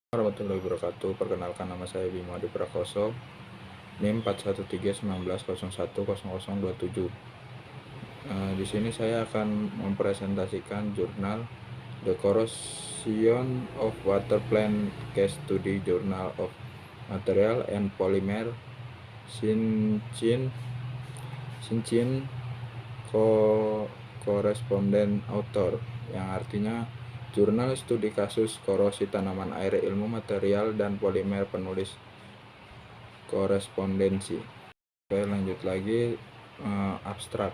Warahmatullahi wabarakatuh. Perkenalkan, nama saya Bimo Adi Prakoso, NIM 4131010027. Di sini saya akan mempresentasikan jurnal The Corrosion of Water Plant Case Study, Journal of Material and Polymer Shinchin Correspondent Author, yang artinya Jurnal Studi Kasus Korosi Tanaman Air Ilmu Material dan Polimer, penulis korespondensi. Oke, lanjut lagi. Abstrak.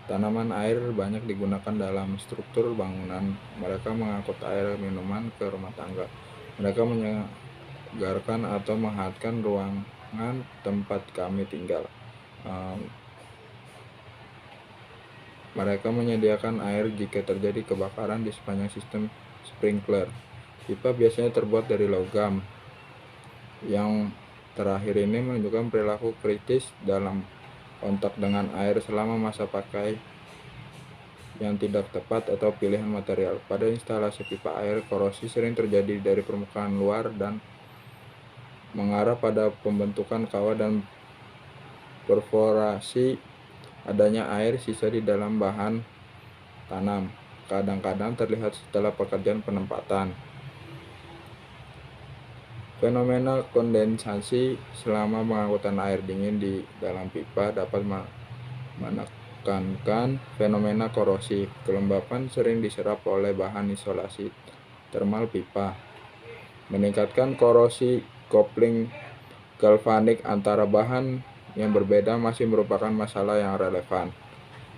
Tanaman air banyak digunakan dalam struktur bangunan. Mereka mengangkut air minuman ke rumah tangga. Mereka menyegarkan atau menghangatkan ruangan tempat kami tinggal. Mereka menyediakan air jika terjadi kebakaran di sepanjang sistem sprinkler. Pipa biasanya terbuat dari logam. Yang terakhir ini menunjukkan perilaku kritis dalam kontak dengan air selama masa pakai yang tidak tepat atau pilihan material. Pada instalasi pipa air, korosi sering terjadi dari permukaan luar dan mengarah pada pembentukan kawah dan perforasi adanya air sisa di dalam bahan tanam. Kadang-kadang terlihat setelah pekerjaan penempatan. Fenomena kondensasi selama pengangkutan air dingin di dalam pipa dapat menekankan fenomena korosi. Kelembapan sering diserap oleh bahan isolasi termal pipa. Meningkatkan korosi. Coupling galvanik antara bahan yang berbeda masih merupakan masalah yang relevan.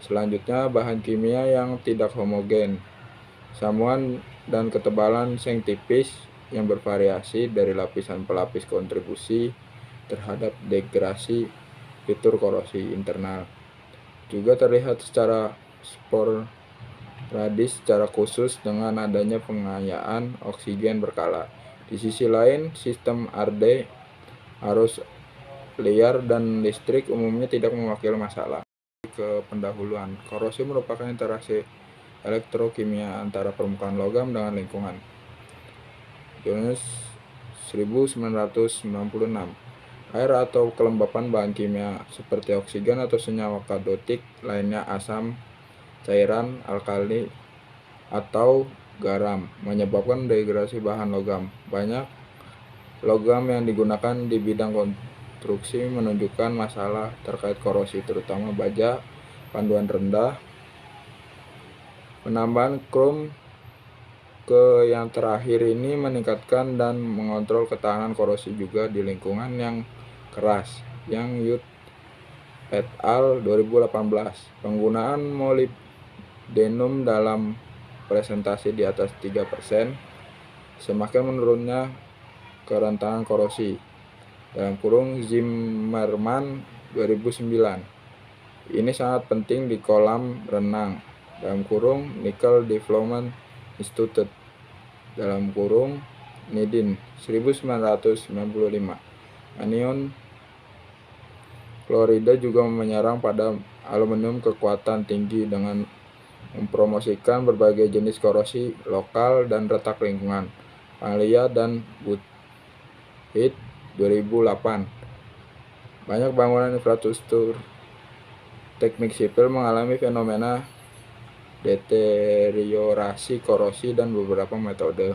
Selanjutnya, bahan kimia yang tidak homogen. Samuan dan ketebalan seng tipis yang bervariasi dari lapisan pelapis kontribusi terhadap degradasi fitur korosi internal. Juga terlihat secara sporadis secara khusus dengan adanya pengayaan oksigen berkala. Di sisi lain, sistem RD, arus liar dan listrik umumnya tidak mewakili masalah. Pendahuluan. Korosi merupakan interaksi elektrokimia antara permukaan logam dengan lingkungan. Jones 1996. Air atau kelembapan bahan kimia seperti oksigen atau senyawa kadotik lainnya, asam, cairan, alkali, atau garam menyebabkan degradasi bahan logam. Banyak logam yang digunakan di bidang konstruksi menunjukkan masalah terkait korosi, terutama baja panduan rendah, penambahan krom ke yang terakhir ini meningkatkan dan mengontrol ketahanan korosi juga di lingkungan yang keras. Yang Yut et al. 2018. Penggunaan molybdenum dalam presentasi di atas 3%, semakin menurunnya kerentanan korosi. Zimmerman 2009. Ini sangat penting di kolam renang. Nickel Development Institute. Nidin 1995. Anion klorida juga menyerang pada aluminium kekuatan tinggi dengan mempromosikan berbagai jenis korosi lokal dan retak lingkungan. Alia dan Buthit 2008. Banyak bangunan infrastruktur teknik sipil mengalami fenomena deteriorasi korosi dan beberapa metode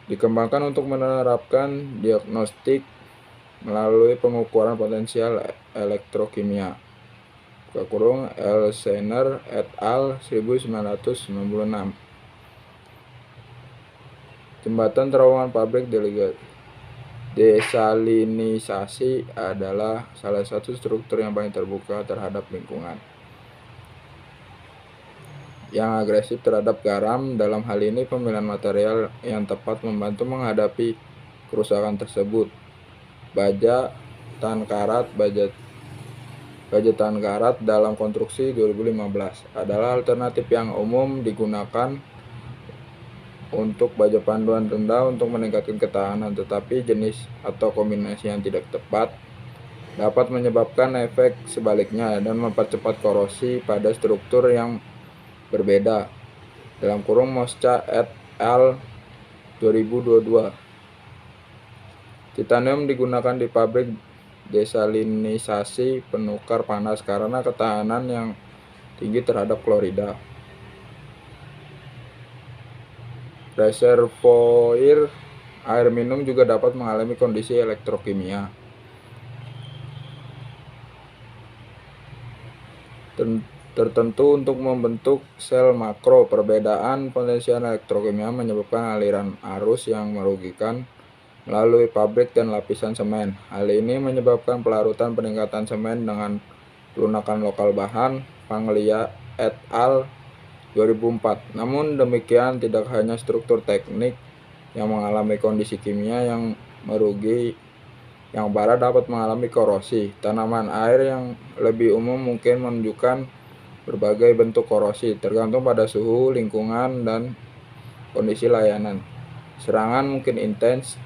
dikembangkan untuk menerapkan diagnostik melalui pengukuran potensial elektrokimia. Elsener et al. 1996. Jembatan terowongan pabrik desalinisasi adalah salah satu struktur yang paling terbuka terhadap lingkungan, yang agresif terhadap garam. Dalam hal ini, pemilihan material yang tepat membantu menghadapi kerusakan tersebut. Baja tahan karat dalam konstruksi 2015 adalah alternatif yang umum digunakan untuk baja panduan rendah untuk meningkatkan ketahanan, tetapi jenis atau kombinasi yang tidak tepat dapat menyebabkan efek sebaliknya dan mempercepat korosi pada struktur yang berbeda. Mosca et al. 2022. Titanium digunakan di pabrik desalinisasi penukar panas karena ketahanan yang tinggi terhadap klorida. Reservoir air minum juga dapat mengalami kondisi elektrokimia tertentu untuk membentuk sel makro. Perbedaan potensial elektrokimia menyebabkan aliran arus yang merugikan melalui pabrik dan lapisan semen. Hal ini menyebabkan pelarutan peningkatan semen dengan lunakan lokal bahan. Panglia et al. 2004. Namun demikian, tidak hanya struktur teknik yang mengalami kondisi kimia yang merugi, yang parah dapat mengalami korosi. Tanaman air yang lebih umum mungkin menunjukkan berbagai bentuk korosi, tergantung pada suhu, lingkungan, dan kondisi layanan. Serangan mungkin intens.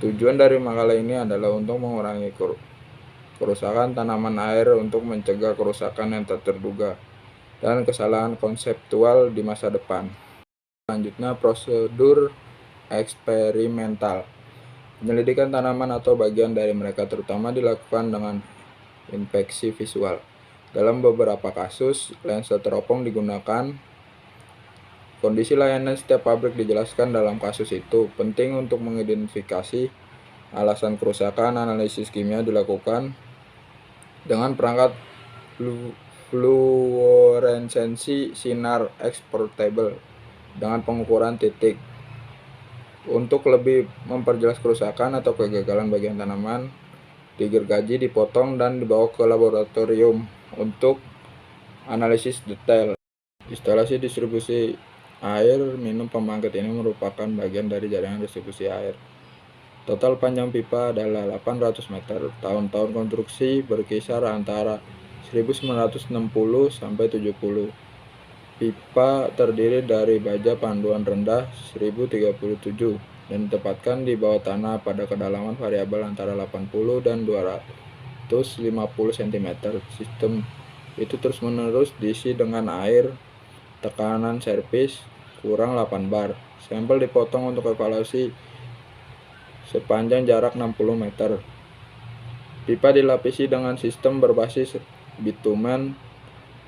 Tujuan dari makalah ini adalah untuk mengurangi kerusakan tanaman air untuk mencegah kerusakan yang tak terduga dan kesalahan konseptual di masa depan. Selanjutnya, prosedur eksperimental. Penyelidikan tanaman atau bagian dari mereka terutama dilakukan dengan inspeksi visual. Dalam beberapa kasus, lensa teropong digunakan. Kondisi layanan setiap pabrik dijelaskan dalam kasus itu. Penting untuk mengidentifikasi alasan kerusakan. Analisis kimia dilakukan dengan perangkat fluoresensi sinar exportable dengan pengukuran titik. Untuk lebih memperjelas kerusakan atau kegagalan bagian tanaman, digergaji, dipotong, dan dibawa ke laboratorium untuk analisis detail. Instalasi distribusi air minum pembangkit ini merupakan bagian dari jaringan distribusi air. Total panjang pipa adalah 800 meter. Tahun-tahun konstruksi berkisar antara 1960 sampai 70. Pipa terdiri dari baja panduan rendah 1037 dan ditempatkan di bawah tanah pada kedalaman variabel antara 80 dan 250 cm. Sistem itu terus-menerus diisi dengan air. Tekanan servis kurang 8 bar. Sampel dipotong untuk evaluasi sepanjang jarak 60 meter. Pipa dilapisi dengan sistem berbasis bitumen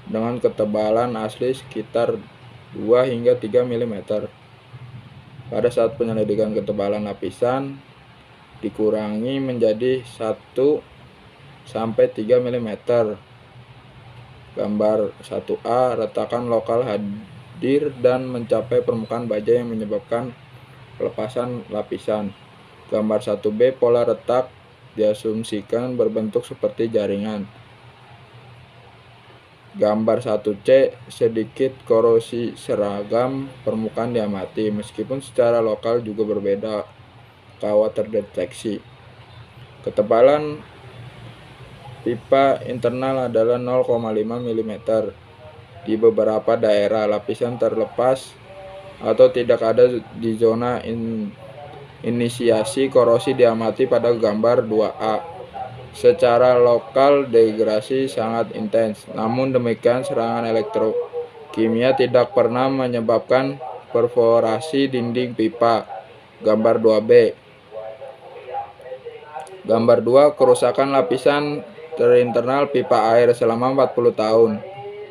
dengan ketebalan asli sekitar 2 hingga 3 mm. Pada saat penyelidikan, ketebalan lapisan dikurangi menjadi 1 sampai 3 mm. Gambar 1A, retakan lokal hadir dan mencapai permukaan baja yang menyebabkan pelepasan lapisan. Gambar 1B, pola retak diasumsikan berbentuk seperti jaringan. Gambar 1C, sedikit korosi seragam permukaan diamati, meskipun secara lokal juga berbeda kawat terdeteksi. Ketebalan pipa internal adalah 0,5 mm. Di beberapa daerah, lapisan terlepas atau tidak ada di zona inisiasi korosi diamati pada gambar 2A. Secara lokal, degrasi sangat intens. Namun demikian, serangan elektrokimia tidak pernah menyebabkan perforasi dinding pipa. Gambar 2B. Gambar 2, kerusakan lapisan terinternal pipa air selama 40 tahun.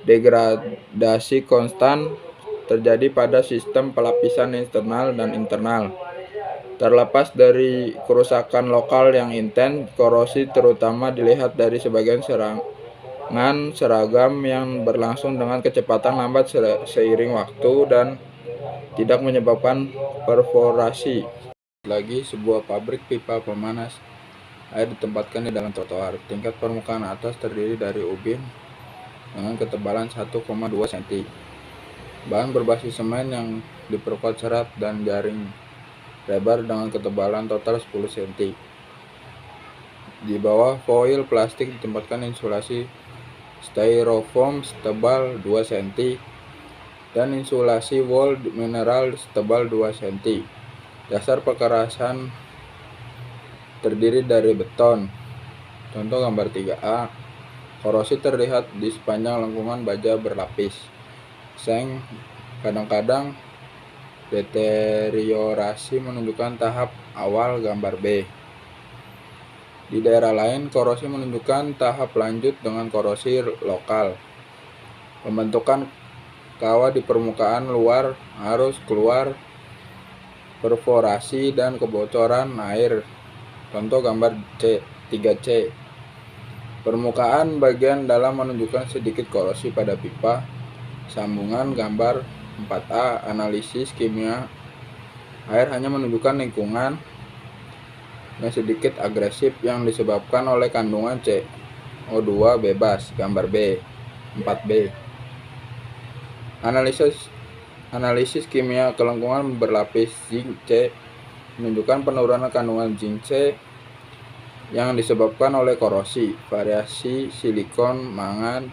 Degradasi konstan terjadi pada sistem pelapisan eksternal dan internal. Terlepas dari kerusakan lokal yang intens, korosi terutama dilihat dari sebagian serangan seragam yang berlangsung dengan kecepatan lambat seiring waktu dan tidak menyebabkan perforasi. Lagi, sebuah pabrik pipa pemanas air ditempatkan di dalam trotoar. Tingkat permukaan atas terdiri dari ubin dengan ketebalan 1,2 cm. Bahan berbasis semen yang diperkuat serat dan jaring lebar dengan ketebalan total 10 cm. Di bawah foil plastik ditempatkan insulasi styrofoam setebal 2 cm dan insulasi wall mineral setebal 2 cm. Dasar perkerasan terdiri dari beton. Contoh gambar 3A. Korosi terlihat di sepanjang lengkungan baja berlapis. Seng kadang-kadang Deteriorasi menunjukkan tahap awal gambar B. Di daerah lain, korosi menunjukkan tahap lanjut dengan korosi lokal. Pembentukan kawah di permukaan luar harus keluar, perforasi dan kebocoran air. Contoh gambar 3C. Permukaan bagian dalam menunjukkan sedikit korosi pada pipa. Sambungan gambar 4A, analisis kimia air hanya menunjukkan lingkungan yang sedikit agresif yang disebabkan oleh kandungan CO2 bebas, gambar B, 4B. Analisis kimia kelengkungan berlapis zinc C menunjukkan penurunan kandungan zinc C yang disebabkan oleh korosi. Variasi silikon, mangan,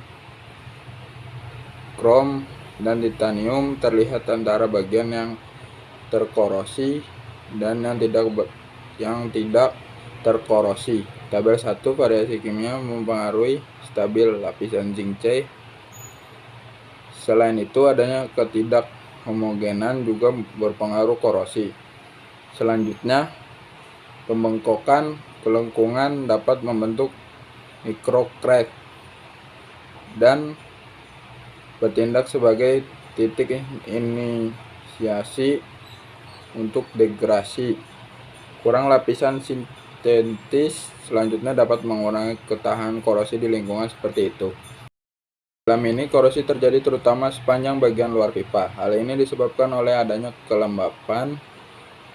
krom, dan titanium terlihat antara bagian yang terkorosi dan yang tidak terkorosi. Tabel 1, variasi kimia mempengaruhi stabil lapisan zinc C. Selain itu, adanya ketidakhomogenan juga berpengaruh korosi. Selanjutnya, pembengkokan kelengkungan dapat membentuk microcrack dan bertindak sebagai titik inisiasi untuk degrasi. Kurang lapisan sintetis selanjutnya dapat mengurangi ketahanan korosi di lingkungan seperti itu. Dalam ini, korosi terjadi terutama sepanjang bagian luar pipa. Hal ini disebabkan oleh adanya kelembapan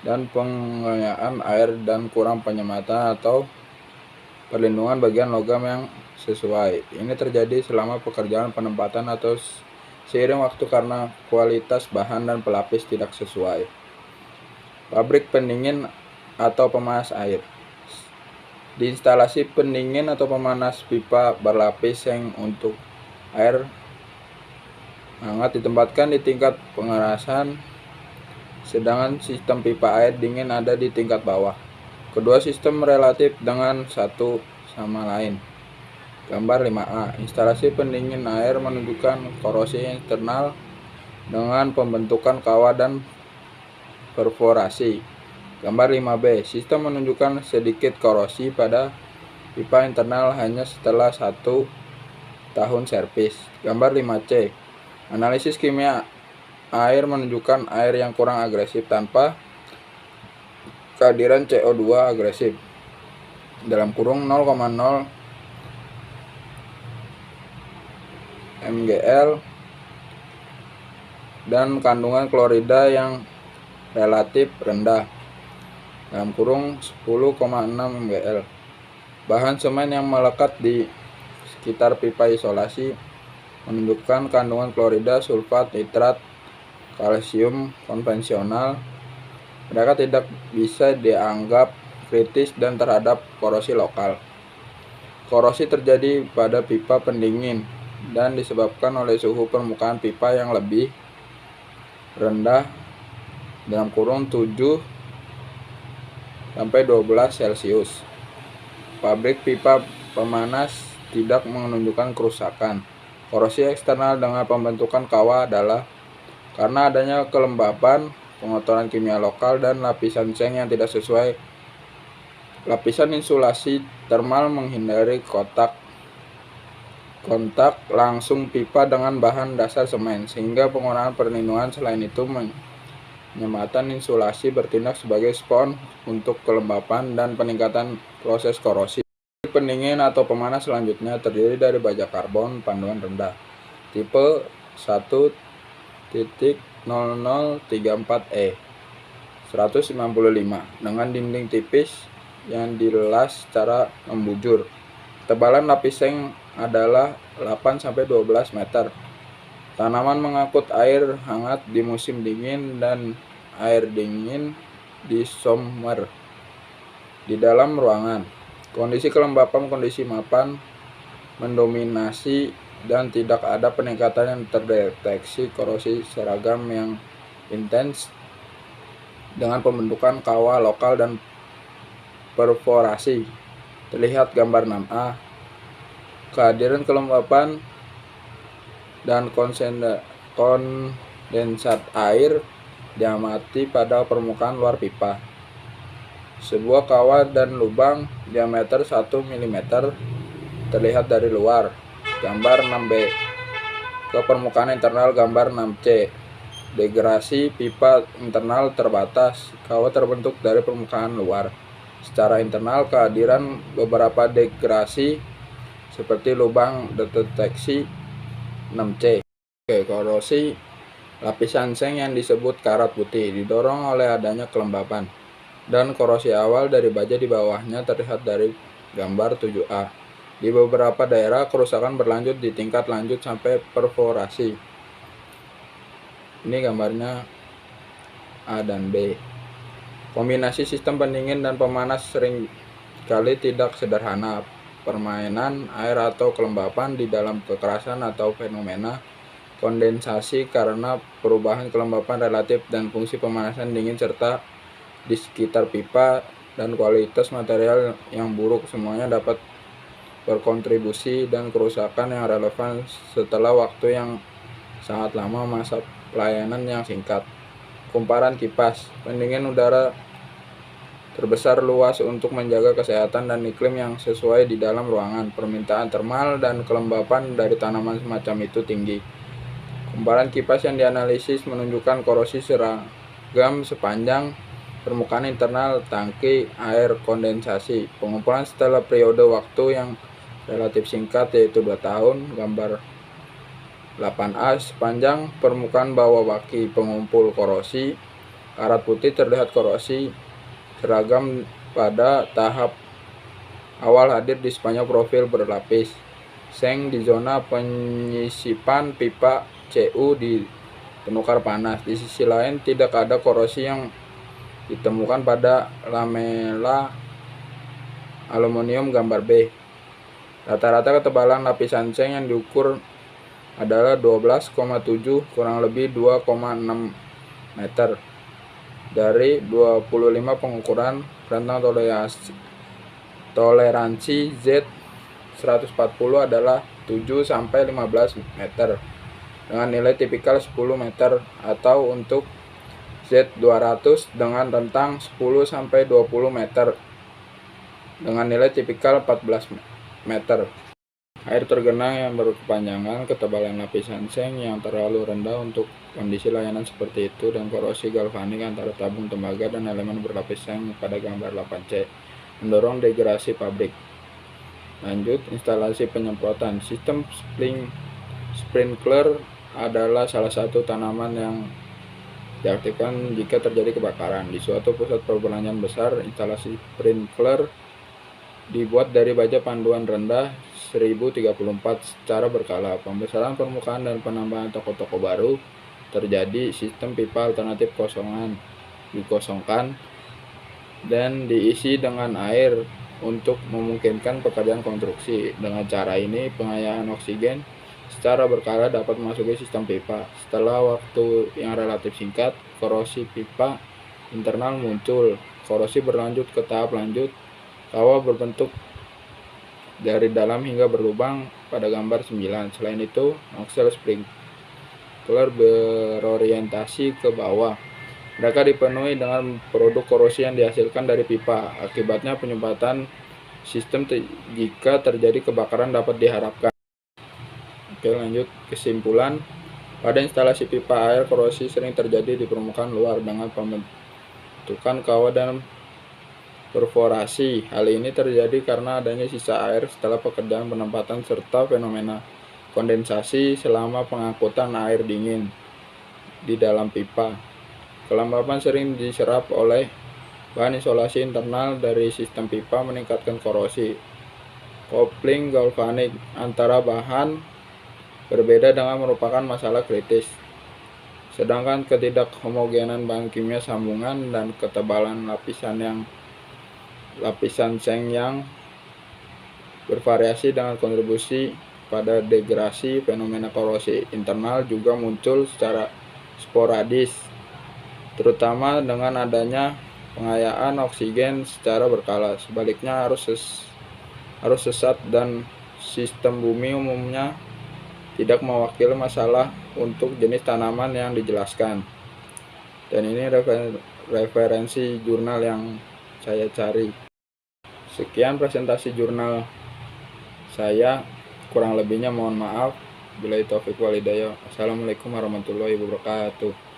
dan pengenyaan air dan kurang penyematan atau perlindungan bagian logam yang sesuai. Ini terjadi selama pekerjaan penempatan atau seiring waktu karena kualitas bahan dan pelapis tidak sesuai. Pabrik pendingin atau pemanas air. Di instalasi pendingin atau pemanas pipa berlapis yang untuk air hangat ditempatkan di tingkat pengerasan, sedangkan sistem pipa air dingin ada di tingkat bawah. Kedua sistem relatif dengan satu sama lain. Gambar 5A. Instalasi pendingin air menunjukkan korosi internal dengan pembentukan kawah dan perforasi. Gambar 5B. Sistem menunjukkan sedikit korosi pada pipa internal hanya setelah 1 tahun servis. Gambar 5C. Analisis kimia air menunjukkan air yang kurang agresif tanpa kehadiran CO2 agresif dalam kurung 0,0 mgl dan kandungan klorida yang relatif rendah dalam kurung 10,6 mgl. Bahan semen yang melekat di sekitar pipa isolasi menunjukkan kandungan klorida, sulfat, nitrat, kalsium konvensional. Mereka tidak bisa dianggap kritis dan terhadap korosi lokal. Korosi terjadi pada pipa pendingin dan disebabkan oleh suhu permukaan pipa yang lebih rendah dalam kurung 7 sampai 12 Celcius. Pabrik pipa pemanas tidak menunjukkan kerusakan. Korosi eksternal dengan pembentukan kawah adalah karena adanya kelembapan, pengotoran kimia lokal, dan lapisan seng yang tidak sesuai. Lapisan insulasi termal menghindari kontak langsung pipa dengan bahan dasar semen, sehingga penggunaan perlindungan. Selain itu, penyematan insulasi bertindak sebagai spons untuk kelembapan dan peningkatan proses korosi. Pendingin atau pemanas selanjutnya terdiri dari baja karbon panduan rendah tipe 1.0034E 195 dengan dinding tipis yang dilas secara membujur. Tebalan lapis seng adalah 8-12 meter. Tanaman mengangkut air hangat di musim dingin dan air dingin di summer. Di dalam ruangan, kondisi kelembapan, kondisi mapan mendominasi dan tidak ada peningkatan yang terdeteksi. Korosi seragam yang intens dengan pembentukan kawah lokal dan perforasi. Terlihat gambar 6A. Kehadiran kelembapan dan kondensat air diamati pada permukaan luar pipa. Sebuah kawah dan lubang diameter 1 mm terlihat dari luar, gambar 6b, ke permukaan internal, gambar 6c. Degrasi pipa internal terbatas, kawah terbentuk dari permukaan luar. Secara internal, kehadiran beberapa degrasi seperti lubang deteksi 6c. Korosi lapisan seng yang disebut karat putih didorong oleh adanya kelembapan, dan korosi awal dari baja di bawahnya terlihat dari gambar 7a. Di beberapa daerah, kerusakan berlanjut di tingkat lanjut sampai perforasi. Ini gambarnya A dan B. Kombinasi sistem pendingin dan pemanas seringkali tidak sederhana. Permainan air atau kelembapan di dalam kekerasan atau fenomena kondensasi karena perubahan kelembapan relatif dan fungsi pemanasan dingin serta di sekitar pipa dan kualitas material yang buruk, semuanya dapat berkontribusi dan kerusakan yang relevan setelah waktu yang sangat lama masa pelayanan yang singkat. Kumparan kipas pendingin udara terbesar luas untuk menjaga kesehatan dan iklim yang sesuai di dalam ruangan. Permintaan termal dan kelembapan dari tanaman semacam itu tinggi. Kumparan kipas yang dianalisis menunjukkan korosi seragam sepanjang permukaan internal tangki air kondensasi. Pengumpulan setelah periode waktu yang relatif singkat, yaitu 2 tahun, gambar 8a. Sepanjang permukaan bawah baki pengumpul korosi karat putih terlihat korosi seragam pada tahap awal hadir di sepanjang profil berlapis seng di zona penyisipan pipa CU di penukar panas. Di sisi lain, tidak ada korosi yang ditemukan pada lamela aluminium, gambar B. Rata-rata ketebalan lapisan seng yang diukur adalah 12,7 kurang lebih 2,6 meter. Dari 25 pengukuran, rentang toleransi Z140 adalah 7-15 meter dengan nilai tipikal 10 meter, atau untuk Z200 dengan rentang 10-20 meter dengan nilai tipikal 14 meter. Air tergenang yang berkepanjangan, ketebalan lapisan seng yang terlalu rendah untuk kondisi layanan seperti itu, dan korosi galvanik antara tabung tembaga dan elemen berlapis seng pada gambar 8c mendorong degradasi pabrik. Lanjut, instalasi penyemprotan. Sistem sprinkler adalah salah satu tanaman yang diaktifkan jika terjadi kebakaran. Di suatu pusat perbelanjaan besar, instalasi sprinkler dibuat dari baja panduan rendah 1034 secara berkala. Pembesaran permukaan dan penambahan toko-toko baru terjadi. Sistem pipa alternatif dikosongkan dan diisi dengan air untuk memungkinkan pekerjaan konstruksi. Dengan cara ini, pengayaan oksigen secara berkala dapat memasuki sistem pipa. Setelah waktu yang relatif singkat, korosi pipa internal muncul. Korosi berlanjut ke tahap lanjut. Kawah berbentuk dari dalam hingga berlubang pada gambar 9. Selain itu, nozzle sprinkler berorientasi ke bawah. Mereka dipenuhi dengan produk korosi yang dihasilkan dari pipa. Akibatnya penyumbatan sistem jika terjadi kebakaran dapat diharapkan. Oke, lanjut kesimpulan. Pada instalasi pipa air, korosi sering terjadi di permukaan luar dengan pembentukan kawah dan perforasi. Hal ini terjadi karena adanya sisa air setelah pekerjaan penempatan serta fenomena kondensasi selama pengangkutan air dingin di dalam pipa. Kelembapan sering diserap oleh bahan isolasi internal dari sistem pipa, meningkatkan korosi. Kopling galvanik antara bahan berbeda dengan merupakan masalah kritis. Sedangkan ketidakhomogenan bahan kimia sambungan dan ketebalan lapisan seng yang bervariasi dengan kontribusi pada degradasi, fenomena korosi internal juga muncul secara sporadis, terutama dengan adanya pengayaan oksigen secara berkala. Sebaliknya, arus sesat dan sistem bumi umumnya tidak mewakili masalah untuk jenis tanaman yang dijelaskan. Dan ini referensi jurnal yang saya cari. Sekian presentasi jurnal saya, kurang lebihnya mohon maaf. Billahi taufiq walhidayah. Assalamualaikum warahmatullahi wabarakatuh.